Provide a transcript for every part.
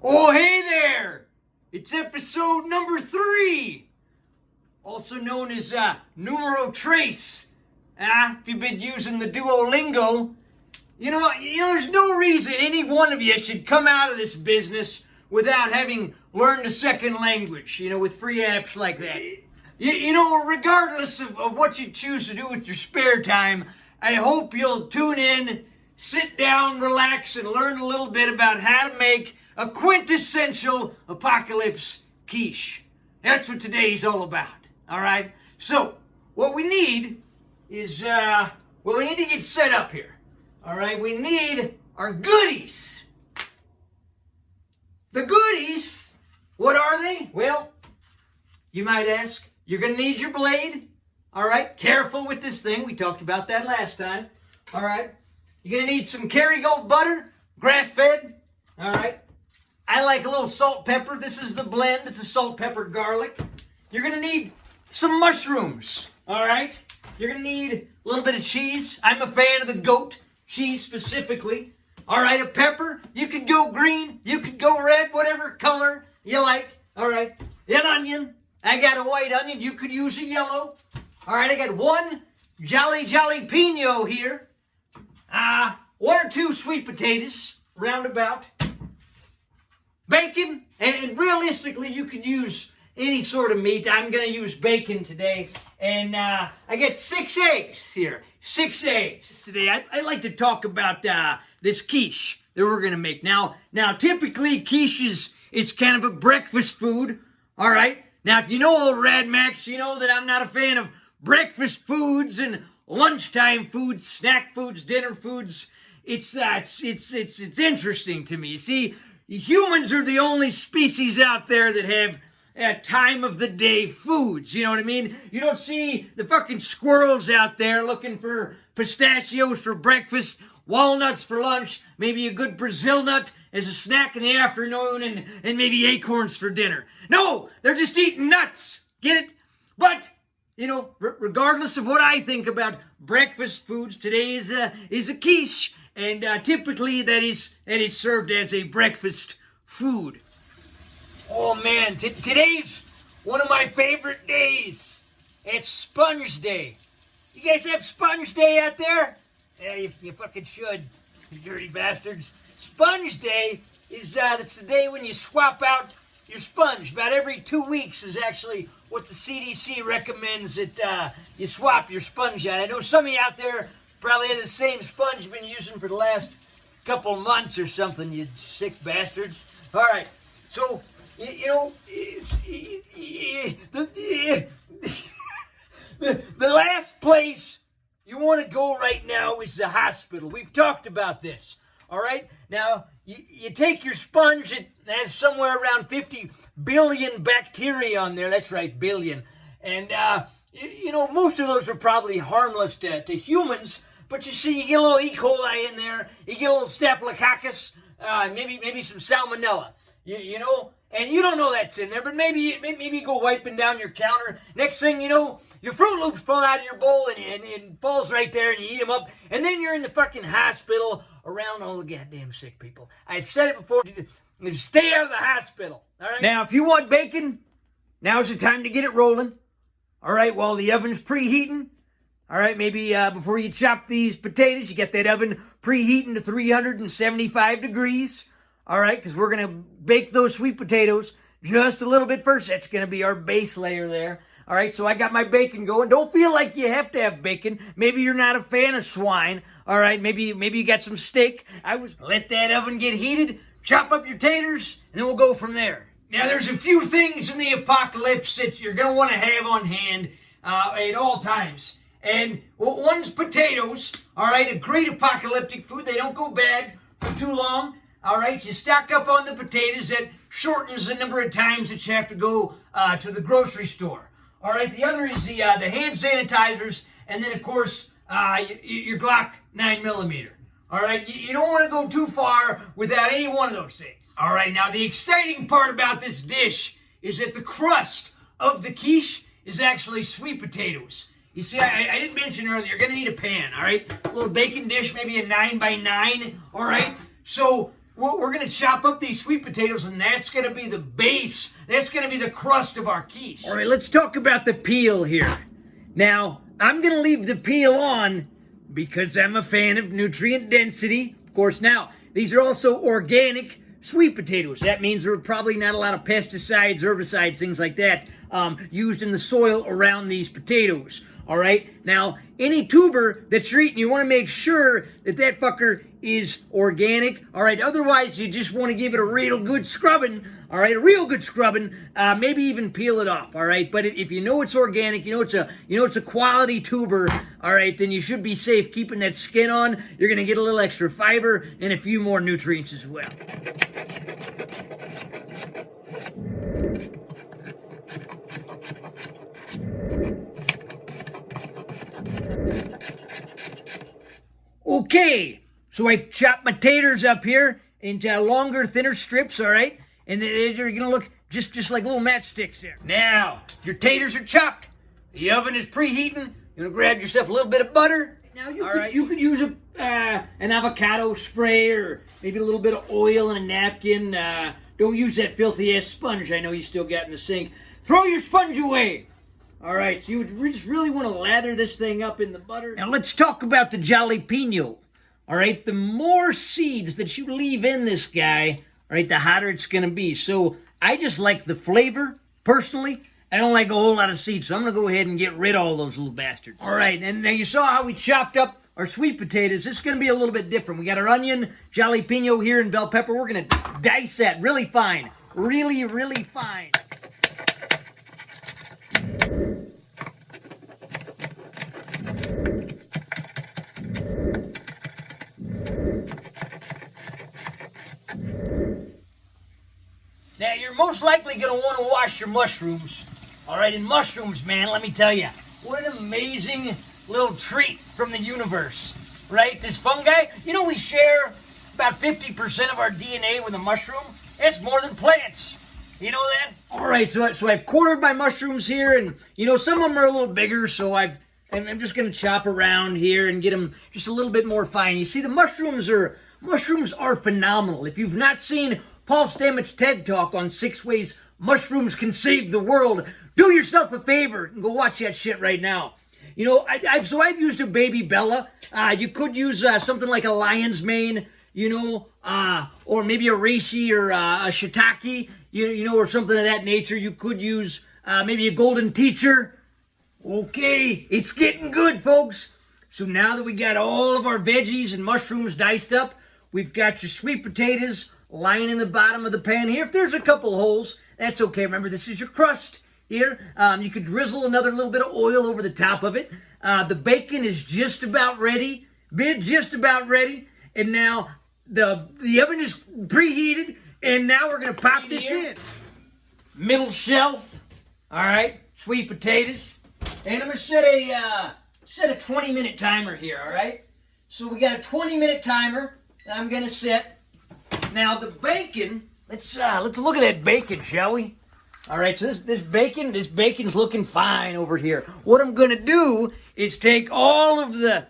Oh, hey there! It's episode number 3, also known as numero trace. If you've been using the Duolingo, you know, there's no reason any one of you should come out of this business without having learned a second language, with free apps like that. Regardless of what you choose to do with your spare time, I hope you'll tune in, sit down, relax, and learn a little bit about how to make a quintessential apocalypse quiche. That's what today's all about, all right? So, what we need is, we need to get set up here, all right? We need our goodies. The goodies, what are they? Well, you might ask, you're going to need your blade, all right? Careful with this thing. We talked about that last time, all right? You're going to need some Kerrygold butter, grass-fed, all right? I like a little salt, pepper. This is the blend. It's a salt, pepper, garlic. You're going to need some mushrooms, all right? You're going to need a little bit of cheese. I'm a fan of the goat cheese specifically. All right, a pepper. You could go green. You could go red, whatever color you like. All right. An onion. I got a white onion. You could use a yellow. All right, I got one jolly jalapeno here. 1 or 2 sweet potatoes, roundabout. Bacon, and realistically, you could use any sort of meat. I'm going to use bacon today. And I got 6 eggs here. 6 eggs. Today, I'd like to talk about this quiche that we're going to make. Now, typically, quiche is kind of a breakfast food. All right? Now, if you know old Rad Max, you know that I'm not a fan of breakfast foods and lunchtime foods, snack foods, dinner foods. It's interesting to me. You see, humans are the only species out there that have time of the day foods. You know what I mean? You don't see the fucking squirrels out there looking for pistachios for breakfast, walnuts for lunch, maybe a good Brazil nut as a snack in the afternoon, and maybe acorns for dinner. No, they're just eating nuts. Get it? But, regardless of what I think about breakfast foods, today is a quiche. And typically that is served as a breakfast food. Oh man, today's one of my favorite days. It's Sponge Day. You guys have Sponge Day out there? Yeah, you fucking should, you dirty bastards. Sponge Day is that's the day when you swap out your sponge. About every 2 weeks is actually what the CDC recommends that you swap your sponge out. I know some of you out there probably have the same sponge you've been using for the last couple months or something, you sick bastards. All right, so, the last place you want to go right now is the hospital. We've talked about this, all right? Now, you take your sponge, it has somewhere around 50 billion bacteria on there. That's right, billion. And, most of those are probably harmless to humans. But you see, you get a little E. coli in there, you get a little staphylococcus, maybe some salmonella, and you don't know that's in there, but maybe you go wiping down your counter. Next thing you know, your Fruit Loops fall out of your bowl and it falls right there and you eat them up, and then you're in the fucking hospital around all the goddamn sick people. I've said it before, stay out of the hospital, all right? Now, if you want bacon, now's the time to get it rolling, all right, while the oven's preheating. All right, maybe before you chop these potatoes, you get that oven preheating to 375 degrees. All right, because we're going to bake those sweet potatoes just a little bit first. That's going to be our base layer there. All right, so I got my bacon going. Don't feel like you have to have bacon. Maybe you're not a fan of swine. All right, maybe you got some steak. Let that oven get heated, chop up your taters, and then we'll go from there. Now, there's a few things in the apocalypse that you're going to want to have on hand at all times. And one's potatoes, all right, a great apocalyptic food. They don't go bad for too long, all right. You stock up on the potatoes. That shortens the number of times that you have to go to the grocery store, all right. The other is the hand sanitizers, and then, of course, your Glock 9mm, all right. You don't want to go too far without any one of those things, all right. Now, the exciting part about this dish is that the crust of the quiche is actually sweet potatoes. You see, I didn't mention earlier, you're going to need a pan, all right? A little baking dish, maybe a 9x9, all right? So Well, we're going to chop up these sweet potatoes, and that's going to be the base. That's going to be the crust of our quiche. All right, let's talk about the peel here. Now, I'm going to leave the peel on because I'm a fan of nutrient density. Of course, now, these are also organic sweet potatoes. That means there are probably not a lot of pesticides, herbicides, things like that used in the soil around these potatoes. All right? Now, any tuber that you're eating, you want to make sure that that fucker is organic. All right? Otherwise, you just want to give it a real good scrubbing. All right? A real good scrubbing. Maybe even peel it off. All right? But if you know it's organic, you know it's a quality tuber. All right? Then you should be safe keeping that skin on. You're going to get a little extra fiber and a few more nutrients as well. Okay, so I've chopped my taters up here into longer, thinner strips, all right? And they're going to look just like little matchsticks there. Now, your taters are chopped. The oven is preheating. You're going to grab yourself a little bit of butter. Now, you could use an avocado spray or maybe a little bit of oil in a napkin. Don't use that filthy-ass sponge I know you still got in the sink. Throw your sponge away. All right, so you just really want to lather this thing up in the butter. Now let's talk about the jalapeno. All right, the more seeds that you leave in this guy, all right, the hotter it's going to be. So I just like the flavor, personally. I don't like a whole lot of seeds, so I'm going to go ahead and get rid of all those little bastards. All right, and now you saw how we chopped up our sweet potatoes. This is going to be a little bit different. We got our onion, jalapeno here, and bell pepper. We're going to dice that really fine. Really, really fine. Now, you're most likely going to want to wash your mushrooms. All right, and mushrooms, man, let me tell you, what an amazing little treat from the universe, right? This fungi, you know, we share about 50% of our DNA with a mushroom. It's more than plants. You know that? All right, so I've quartered my mushrooms here, and, you know, some of them are a little bigger, so I'm just going to chop around here and get them just a little bit more fine. You see, the mushrooms are phenomenal. If you've not seen Paul Stamets' TED Talk on 6 ways mushrooms can save the world, do yourself a favor and go watch that shit right now. You know, I've used a baby Bella. You could use something like a lion's mane, you know, or maybe a reishi or a shiitake, you know, or something of that nature. You could use maybe a golden teacher. Okay, it's getting good, folks. So now that we got all of our veggies and mushrooms diced up, we've got your sweet potatoes lying in the bottom of the pan here. If there's a couple holes, that's okay. Remember, this is your crust here. You could drizzle another little bit of oil over the top of it. The bacon is just about ready. Just about ready. And now the oven is preheated, and now we're going to pop this in. Middle shelf. All right, sweet potatoes. And I'm going to set a 20-minute timer here, all right? So we got a 20-minute timer that I'm going to set. Now the bacon, let's look at that bacon, shall we? All right, so this bacon's looking fine over here. What I'm going to do is take all of the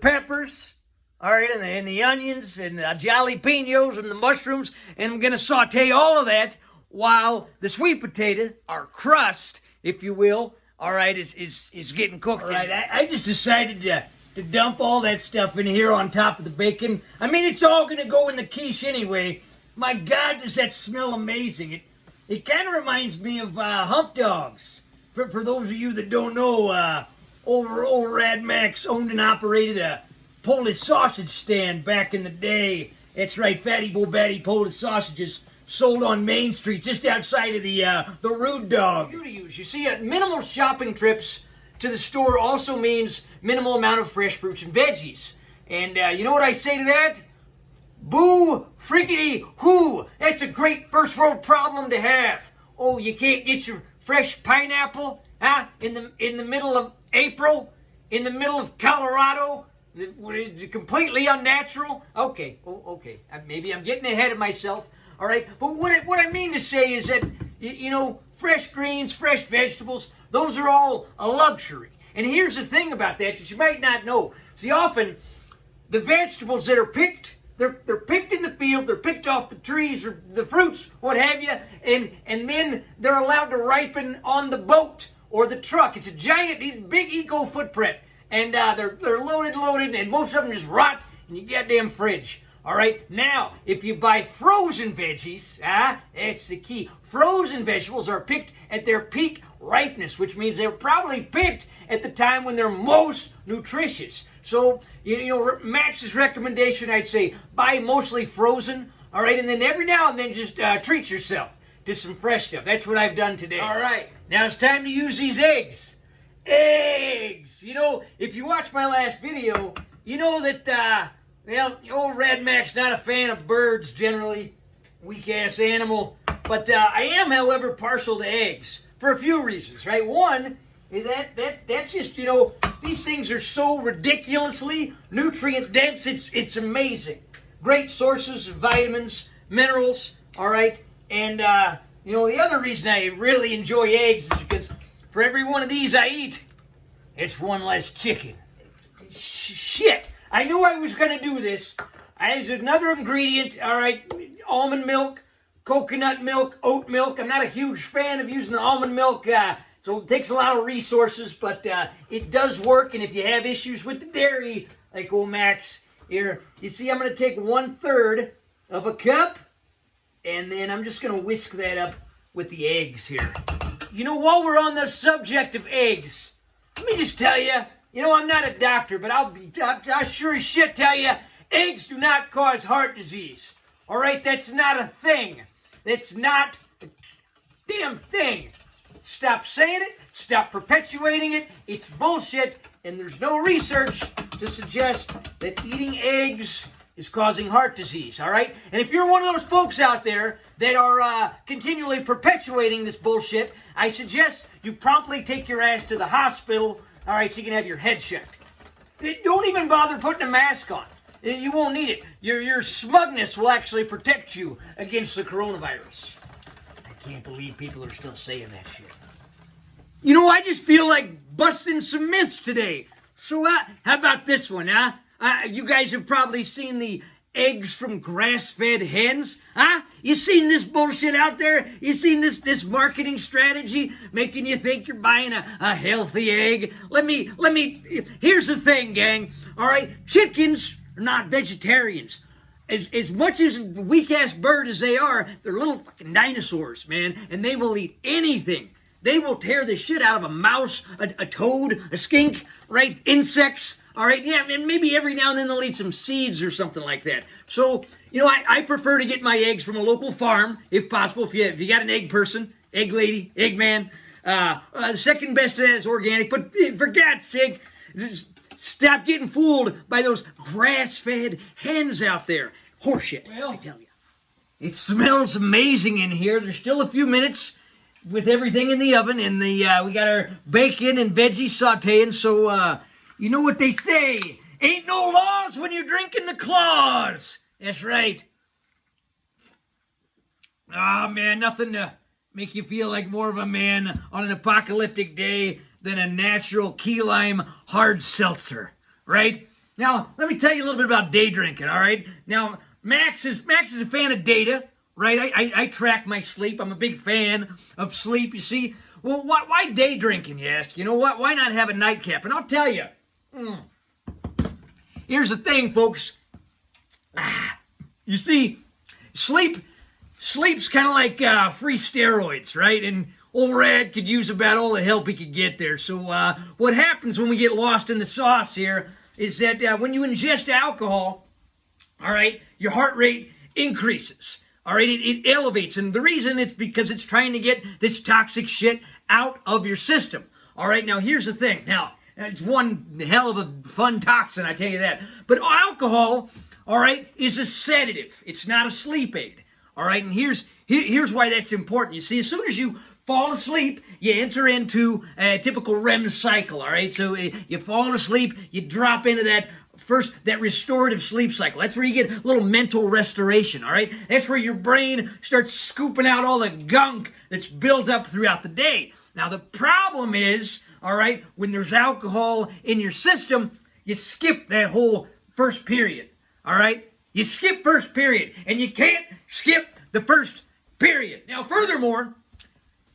peppers, all right, and the onions and the jalapenos and the mushrooms, and I'm going to saute all of that while the sweet potato, our crust, if you will, all right, is getting cooked. All right, I just decided to dump all that stuff in here on top of the bacon. I mean, it's all going to go in the quiche anyway. My God, does that smell amazing. It kind of reminds me of hump dogs. For those of you that don't know, old Rad Max owned and operated a Polish sausage stand back in the day. That's right, Fatty Bo Batty Polish sausages sold on Main Street just outside of the Rude Dog. You see, minimal shopping trips to the store also means minimal amount of fresh fruits and veggies. And you know what I say to that? Boo friggity hoo! That's a great first world problem to have. Oh, you can't get your fresh pineapple, huh? In the middle of April, in the middle of Colorado. It's completely unnatural. Okay, okay. Maybe I'm getting ahead of myself. All right, but what I mean to say is that you know, fresh greens, fresh vegetables, those are all a luxury. And here's the thing about that you might not know. See, often the vegetables that are picked, they're picked in the field, they're picked off the trees or the fruits, what have you, and then they're allowed to ripen on the boat or the truck. It's a giant, big eco footprint, and they're loaded, and most of them just rot in your goddamn fridge. All right, now, if you buy frozen veggies, that's the key. Frozen vegetables are picked at their peak ripeness, which means they're probably picked at the time when they're most nutritious. So, Max's recommendation, I'd say, buy mostly frozen, all right? And then every now and then just treat yourself to some fresh stuff. That's what I've done today. All right, now it's time to use these eggs. Eggs! If you watch my last video, you know that, old Rad Max, not a fan of birds generally. Weak-ass animal. But I am, however, partial to eggs for a few reasons, right? One, that's just, these things are so ridiculously nutrient dense, it's amazing. Great sources of vitamins, minerals, all right? And, the other reason I really enjoy eggs is because for every one of these I eat, it's one less chicken. Shit, I knew I was going to do this. There's another ingredient, all right, almond milk, coconut milk, oat milk. I'm not a huge fan of using the almond milk, so it takes a lot of resources, but it does work. And if you have issues with the dairy, like old Max here, you see I'm going to take 1/3 of a cup, and then I'm just going to whisk that up with the eggs here. While we're on the subject of eggs, let me just tell you, I'm not a doctor, but I'll sure as shit tell you, eggs do not cause heart disease. All right, that's not a thing. That's not a damn thing. Stop saying it. Stop perpetuating it. It's bullshit, and there's no research to suggest that eating eggs is causing heart disease, all right? And if you're one of those folks out there that are continually perpetuating this bullshit, I suggest you promptly take your ass to the hospital, all right, so you can have your head checked. Don't even bother putting a mask on. You won't need it. Your smugness will actually protect you against the coronavirus. I can't believe people are still saying that shit. I just feel like busting some myths today. So how about this one, huh? You guys have probably seen the eggs from grass-fed hens, huh? You seen this bullshit out there? You seen this marketing strategy making you think you're buying a healthy egg? Here's the thing, gang, all right? Chickens are not vegetarians. As much as a weak-ass bird as they are, they're little fucking dinosaurs, man, and they will eat anything. They will tear the shit out of a mouse, a toad, a skink, right? Insects, all right? Yeah, and maybe every now and then they'll eat some seeds or something like that. So, I prefer to get my eggs from a local farm, if possible. If you got an egg person, egg lady, egg man. The second best to that is organic. But for God's sake, just stop getting fooled by those grass-fed hens out there. Horseshit, I tell you. It smells amazing in here. There's still a few minutes with everything in the oven, and we got our bacon and veggie sauteing, so you know what they say, ain't no laws when you're drinking the claws. That's right. Ah, man, nothing to make you feel like more of a man on an apocalyptic day than a natural key lime hard seltzer, right? Now, let me tell you a little bit about day drinking, all right? Now, Max is a fan of data, right? I track my sleep. I'm a big fan of sleep, you see. Well, why day drinking, you ask? You know what? Why not have a nightcap? And I'll tell you. Here's the thing, folks. You see, sleep's kind of like free steroids, right? And old Rad could use about all the help he could get there. So what happens when we get lost in the sauce here is that when you ingest alcohol, all right, your heart rate increases. All right, it elevates, and the reason it's because it's trying to get this toxic shit out of your system. All right, now here's the thing. Now, it's one hell of a fun toxin, I tell you that. But alcohol, all right, is a sedative. It's not a sleep aid. All right, and here's why that's important. You see, as soon as you fall asleep, you enter into a typical REM cycle. All right, so you fall asleep, you drop into that restorative sleep cycle. That's where you get a little mental restoration, all right? That's where your brain starts scooping out all the gunk that's built up throughout the day. Now, the problem is, all right, when there's alcohol in your system, you skip that whole first period, all right? You skip first period, and you can't skip the first period. Now, furthermore,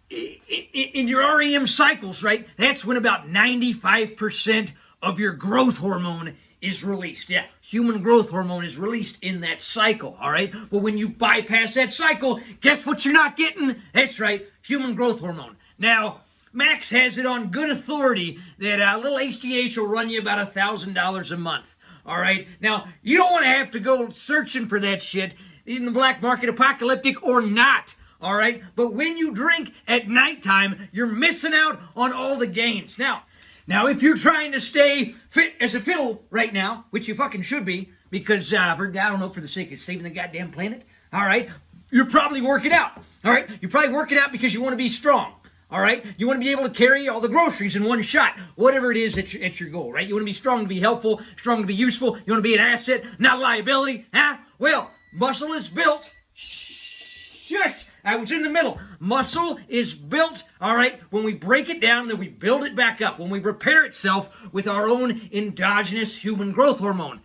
in your REM cycles, right, that's when about 95% of your growth hormone is released. Yeah, human growth hormone is released in that cycle, all right? But when you bypass that cycle, guess what you're not getting? That's right, human growth hormone. Now, Max has it on good authority that a little HGH will run you about $1,000 a month, all right? Now, you don't want to have to go searching for that shit in the black market, apocalyptic or not, all right? But when you drink at nighttime, you're missing out on all the gains. Now, if you're trying to stay fit as a fiddle right now, which you fucking should be, because, I don't know, for the sake of saving the goddamn planet, all right, you're probably working out, all right? You're probably working out because you want to be strong, all right? You want to be able to carry all the groceries in one shot, whatever it is that's your goal, right? You want to be strong to be helpful, strong to be useful. You want to be an asset, not a liability, huh? Well, muscle is built. Shush! I was in the middle. Muscle is built, all right, when we break it down, then we build it back up, when we repair itself with our own endogenous human growth hormone.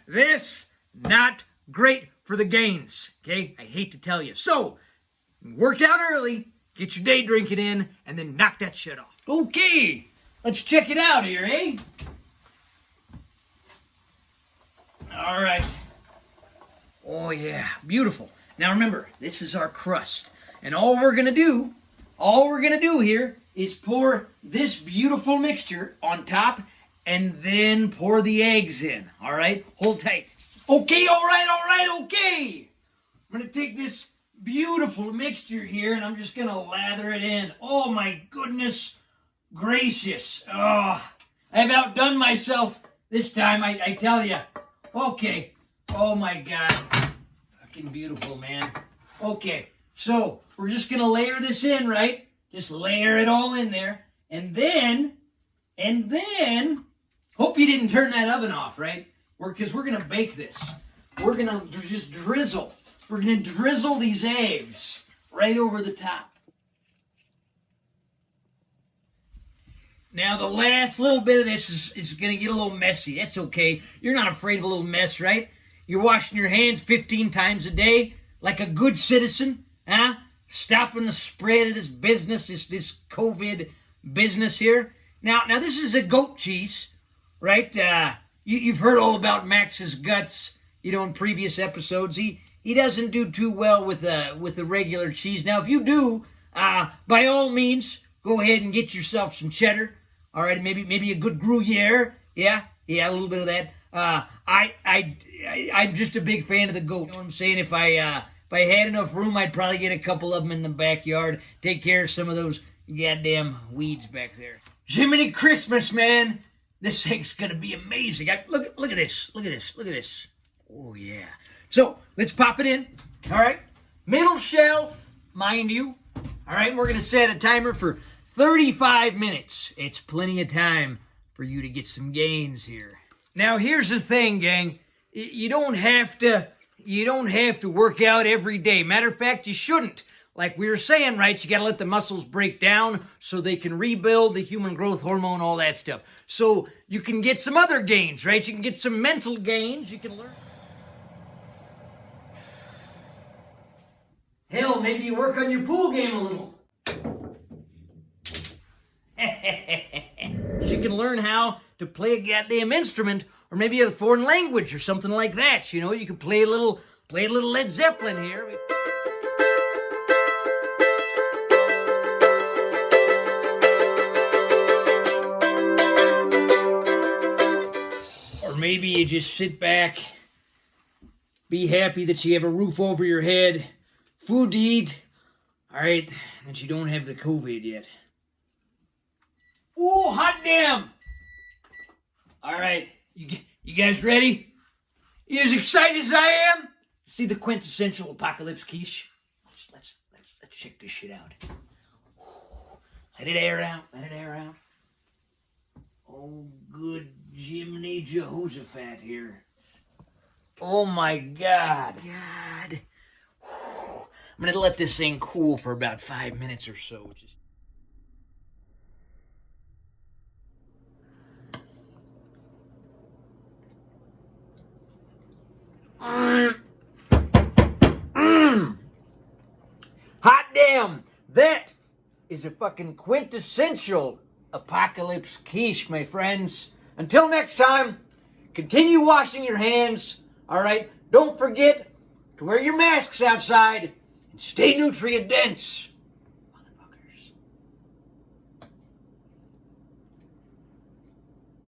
This, not great for the gains, okay? I hate to tell you. So, work out early, get your day drinking in, and then knock that shit off. Okay, let's check it out here, eh? All right. Oh, yeah, beautiful. Now remember, this is our crust. And all we're going to do here is pour this beautiful mixture on top and then pour the eggs in. All right? Hold tight. Okay, all right, okay. I'm going to take this beautiful mixture here and I'm just going to lather it in. Oh, my goodness gracious. Oh, I've outdone myself this time, I tell you. Okay. Oh, my God. Beautiful, man. Okay, so we're just gonna layer this in, right? Just layer it all in there, and then, hope you didn't turn that oven off, right? Because we're gonna bake this. We're gonna just drizzle. We're gonna drizzle these eggs right over the top. Now the last little bit of this is gonna get a little messy. That's okay. You're not afraid of a little mess, right? You're washing your hands 15 times a day like a good citizen, huh? Stopping the spread of this business, this COVID business here. Now this is a goat cheese, right? You've heard all about Max's guts, in previous episodes. He doesn't do too well with the regular cheese. Now, if you do, by all means, go ahead and get yourself some cheddar. All right, maybe a good Gruyere. Yeah, a little bit of that. I'm just a big fan of the goat. You know what I'm saying? If I had enough room, I'd probably get a couple of them in the backyard. Take care of some of those goddamn weeds back there. Jiminy Christmas, man! This thing's gonna be amazing. Look at this. Look at this. Oh yeah. So let's pop it in. All right. Middle shelf, mind you. All right. We're gonna set a timer for 35 minutes. It's plenty of time for you to get some gains here. Now, here's the thing, gang. You don't have to work out every day. Matter of fact, you shouldn't. Like we were saying, right, you got to let the muscles break down so they can rebuild the human growth hormone, all that stuff. So you can get some other gains, right? You can get some mental gains. You can learn. Hell, maybe you work on your pool game a little. You can learn how to play a goddamn instrument, or maybe a foreign language or something like that. You can play a little Led Zeppelin here. Or maybe you just sit back, be happy that you have a roof over your head, food to eat, all right, and that you don't have the COVID yet. Ooh, hot damn! All right, you guys ready? You as excited as I am? See the quintessential apocalypse quiche? Let's check this shit out. Let it air out. Oh, good Jiminy Jehoshaphat here. Oh my God. I'm gonna let this thing cool for about 5 minutes or so. Hot damn! That is a fucking quintessential apocalypse quiche, my friends. Until next time, continue washing your hands, alright? Don't forget to wear your masks outside and stay nutrient dense.